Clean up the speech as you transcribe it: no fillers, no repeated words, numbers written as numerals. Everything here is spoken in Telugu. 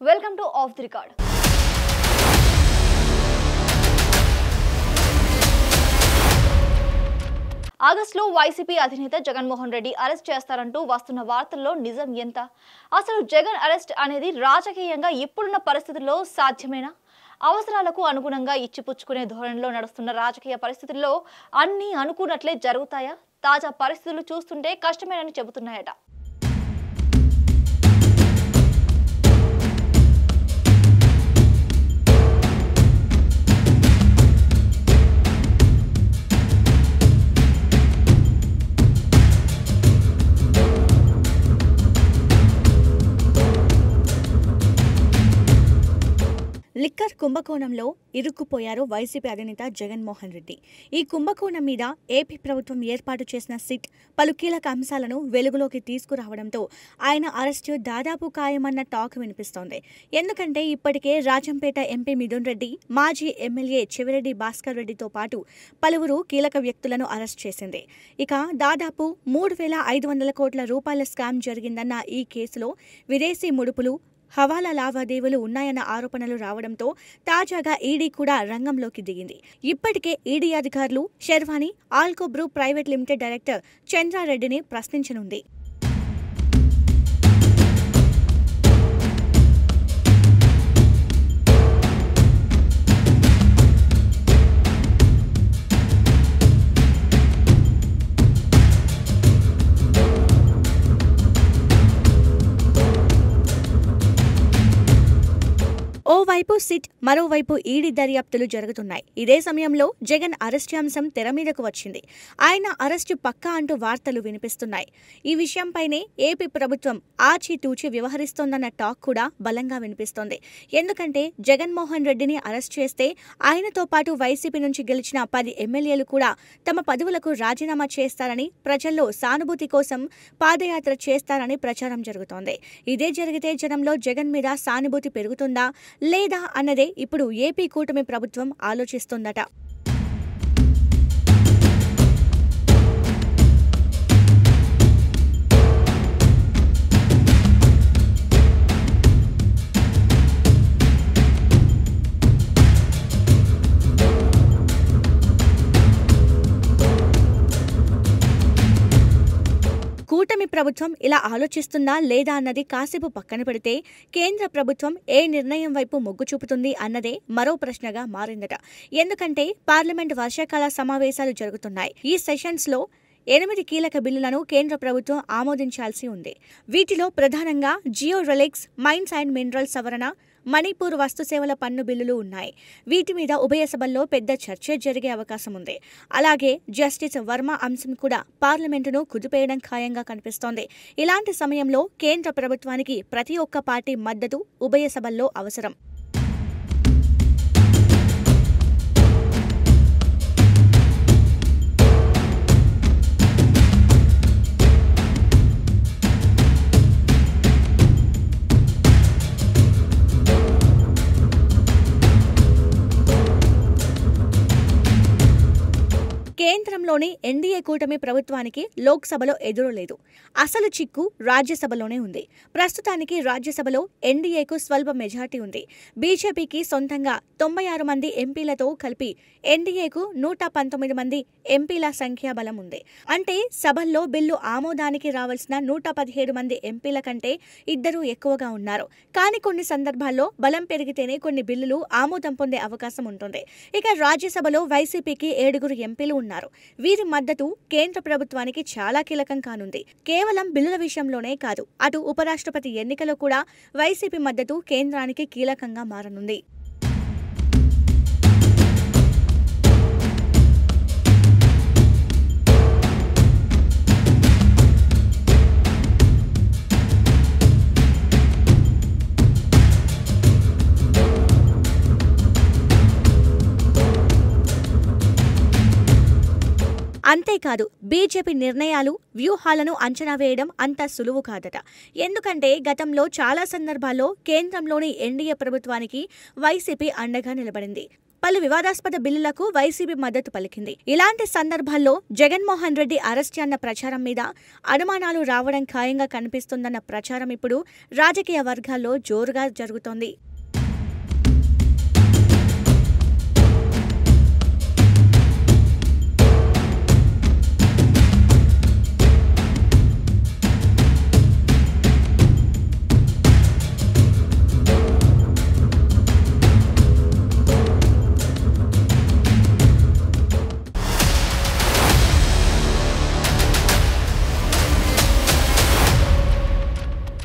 Welcome to Off the Record. ఆగస్టులో వైసీపీ అధినేత జగన్మోహన్ రెడ్డి అరెస్ట్ చేస్తారంటూ వస్తున్న వార్తల్లో నిజం ఎంత? అసలు జగన్ అరెస్ట్ అనేది రాజకీయంగా ఇప్పుడున్న పరిస్థితుల్లో సాధ్యమేనా? అవసరాలకు అనుగుణంగా ఇచ్చిపుచ్చుకునే ధోరణిలో నడుస్తున్న రాజకీయ పరిస్థితుల్లో అన్నీ అనుకున్నట్లే జరుగుతాయా? తాజా పరిస్థితులు చూస్తుంటే కష్టమేనని చెబుతున్నాయట. లిక్కర్ కుంభకోణంలో ఇరుక్కుపోయారు వైసీపీ అధినేత జగన్మోహన్ రెడ్డి. ఈ కుంభకోణం మీద ఏపీ ప్రభుత్వం ఏర్పాటు చేసిన సిట్ పలు కీలక అంశాలను వెలుగులోకి తీసుకురావడంతో ఆయన అరెస్టు దాదాపు ఖాయమన్న టాక్ వినిపిస్తోంది. ఎందుకంటే ఇప్పటికే రాజంపేట ఎంపీ మిథున్ రెడ్డి, మాజీ ఎమ్మెల్యే చెవిరెడ్డి భాస్కర్ రెడ్డితో పాటు పలువురు కీలక వ్యక్తులను అరెస్ట్ చేసింది. ఇక దాదాపు 3,500 కోట్ల రూపాయల స్కామ్ జరిగిందన్న ఈ కేసులో విదేశీ ముడుపులు, హవాలా లావాదేవీలు ఉన్నాయన్న ఆరోపణలు రావడంతో తాజాగా ఈడీ కూడా రంగంలోకి దిగింది. ఇప్పటికే ఈడీ అధికారులు Sharvani alco brew private limited director చంద్రారెడ్డిని ప్రశ్నించనుంది. ఓవైపు సిట్, మరోవైపు ఈడీ దర్యాప్తులు జరుగుతున్నాయి. ఇదే సమయంలో జగన్ అరెస్టు అంశం తెర మీదకు వచ్చింది. ఆయన అరెస్టు పక్కా అంటూ వార్తలు వినిపిస్తున్నాయి. ఈ విషయంపైనే ఏపీ ప్రభుత్వం ఆచితూచి వ్యవహరిస్తోందన్న టాక్ కూడా బలంగా వినిపిస్తోంది. ఎందుకంటే జగన్మోహన్ రెడ్డిని అరెస్ట్ చేస్తే ఆయనతో పాటు వైసీపీ నుంచి గెలిచిన 10 ఎమ్మెల్యేలు కూడా తమ పదవులకు రాజీనామా చేస్తారని, ప్రజల్లో సానుభూతి కోసం పాదయాత్ర చేస్తారని ప్రచారం జరుగుతోంది. ఇదే జరిగితే జనంలో జగన్ మీద సానుభూతి పెరుగుతుందా లేదా అన్నదే ఇప్పుడు ఏపీ కూటమి ప్రభుత్వం ఆలోచిస్తోందట. కూటమి ప్రభుత్వం ఇలా ఆలోచిస్తుందా లేదా అన్నది కాసేపు పక్కన పెడితే కేంద్ర ప్రభుత్వం ఏ నిర్ణయం వైపు మొగ్గు చూపుతుంది అన్నదే మరో ప్రశ్నగా మారిందట. ఎందుకంటే పార్లమెంట్ వర్షాకాల సమావేశాలు జరుగుతున్నాయి. ఈ సెషన్స్లో 8 కీలక బిల్లులను కేంద్ర ప్రభుత్వం ఆమోదించాల్సి ఉంది. వీటిలో ప్రధానంగా జియో రిలీక్స్, మైన్స్ అండ్ మినరల్ సవరణ, మణిపూర్ వస్తుసేవల పన్ను బిల్లులు ఉన్నాయి. వీటి మీద ఉభయ సభల్లో పెద్ద చర్చ జరిగే అవకాశం ఉంది. అలాగే జస్టిస్ వర్మ అంశం కూడా పార్లమెంటును కుదిపేయడం ఖాయంగా కనిపిస్తోంది. ఇలాంటి సమయంలో కేంద్ర ప్రభుత్వానికి ప్రతి ఒక్క పార్టీ మద్దతు ఉభయ సభల్లో అవసరం. కేంద్రంలోని ఎన్డీఏ కూటమి ప్రభుత్వానికి లోక్సభలో ఎదురులేదు. అసలు చిక్కు రాజ్యసభలోనే ఉంది. ప్రస్తుతానికి రాజ్యసభలో ఎన్డీఏకు స్వల్ప మెజార్టీ ఉంది. బీజేపీకి సొంతంగా 96 మంది ఎంపీలతో కలిపి ఎన్డీఏకు 119 మంది ఎంపీల సంఖ్యాబలం ఉంది. అంటే సభల్లో బిల్లు ఆమోదానికి రావాల్సిన 117 మంది ఎంపీల కంటే 2 ఎక్కువగా ఉన్నారు. కానీ కొన్ని సందర్భాల్లో బలం పెరిగితేనే కొన్ని బిల్లులు ఆమోదం పొందే అవకాశం ఉంటుంది. ఇక రాజ్యసభలో వైసీపీకి 7 ఎంపీలు ఉన్నారు. వీరి మద్దతు కేంద్ర ప్రభుత్వానికి చాలా కీలకం కానుంది. కేవలం బిల్లుల విషయంలోనే కాదు, అటు ఉపరాష్ట్రపతి ఎన్నికలో కూడా వైసీపీ మద్దతు కేంద్రానికి కీలకంగా మారనుంది. అంతేకాదు బీజేపీ నిర్ణయాలు, వ్యూహాలను అంచనా వేయడం అంత సులువు కాదట. ఎందుకంటే గతంలో చాలా సందర్భాల్లో కేంద్రంలోని ఎన్డీఏ ప్రభుత్వానికి వైసీపీ అండగా నిలబడింది. పలు వివాదాస్పద బిల్లులకు వైసీపీ మద్దతు పలికింది. ఇలాంటి సందర్భాల్లో జగన్మోహన్ రెడ్డి అరెస్ట్ అన్న ప్రచారం మీద అనుమానాలు రావడం ఖాయంగా కనిపిస్తుందన్న ప్రచారం ఇప్పుడు రాజకీయ వర్గాల్లో జోరుగా జరుగుతోంది.